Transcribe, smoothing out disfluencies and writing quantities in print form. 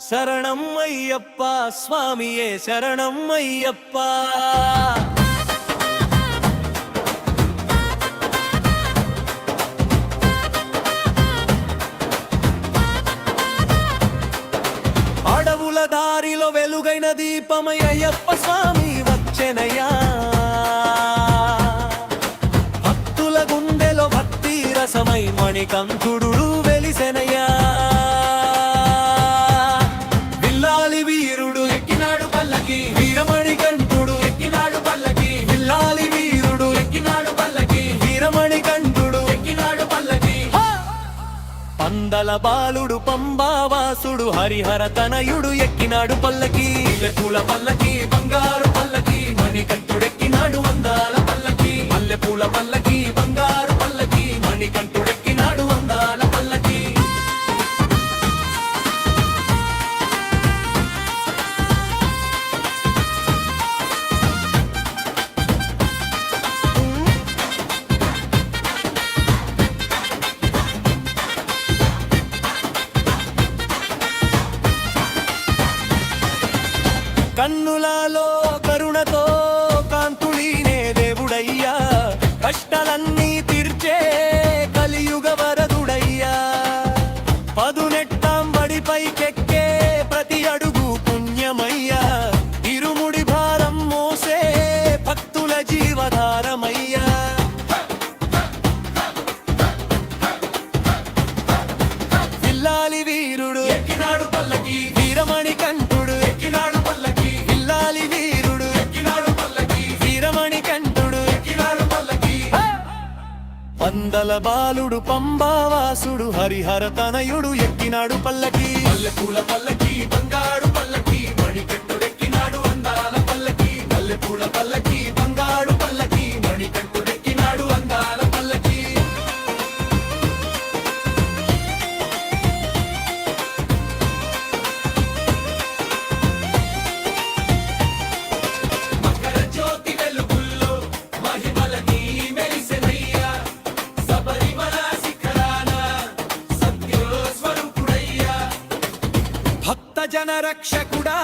శరణం అయ్యప్ప స్వామియే శరణం అయ్యప్ప. అడవుల దారిలో వెలుగైన దీపమై అయ్యప్ప స్వామి వచ్చెనయ్యా. భక్తుల గుండెలో భక్తి రసమై మణికంఠుడు వెలిసెనయ్యా. విల్లాలి వీరుడు ఎక్కినాడు పల్లకి, వీరమణికంఠుడు ఎక్కినాడు పల్లకి. విల్లాలి వీరుడు ఎక్కినాడు పల్లకి, వీరమణికంఠుడు ఎక్కినాడు పల్లకి. పందల బాలుడు పంబావాసుడు హరిహర తనయుడు ఎక్కినాడు పల్లకి. మల్లెపూల పల్లకి బంగారు పల్లకి, మణికంఠుడెక్కినాడు అందాల పల్లకి. మల్లెపూల పల్లకి బంగారు పల్లకి, మణికంఠుడెక్కినాడు అందాల పల్లకి. కన్నులలో కరుణతో కాంతులీనే దేవుడయ్యా. కష్టాలన్నీ తీర్చే కలియుగ వరదుడయ్యా. పదునెట్టాం బడిపైకెక్కే ప్రతి అడుగు పుణ్యమయ్యా. ఇరుముడి భారం మోసే భక్తుల జీవధారమయ్యా. విల్లాలి వీరుడు ఎక్కినాడు పల్లకి, వీరమణి కంఠుడు ఎక్కినాడు పల్లకి. విల్లాలి వీరుడు ఎక్కినాడు పల్లకి, వీరమణి కంఠుడు ఎక్కినాడు పల్లకి. పందల బాలుడు పంబావాసుడు హరిహర తనయుడు ఎక్కినాడు పల్లకి. మల్లెపూల పల్లకి బంగారు పల్లకి, మణికంఠుడెక్కినాడు అందాల పల్లకి. మల్లెపూల పల్లకి బంగారు పల్లకి, మణికంఠుడెక్కినాడు అందాల పల్లకి. మకర జ్యోతి వెలుగుల్లో మహిమలని మెరిసెనయ్యా. శబరిమల శిఖరాన సత్యస్వరూపుడయ్యా. భక్త జన రక్షకుడా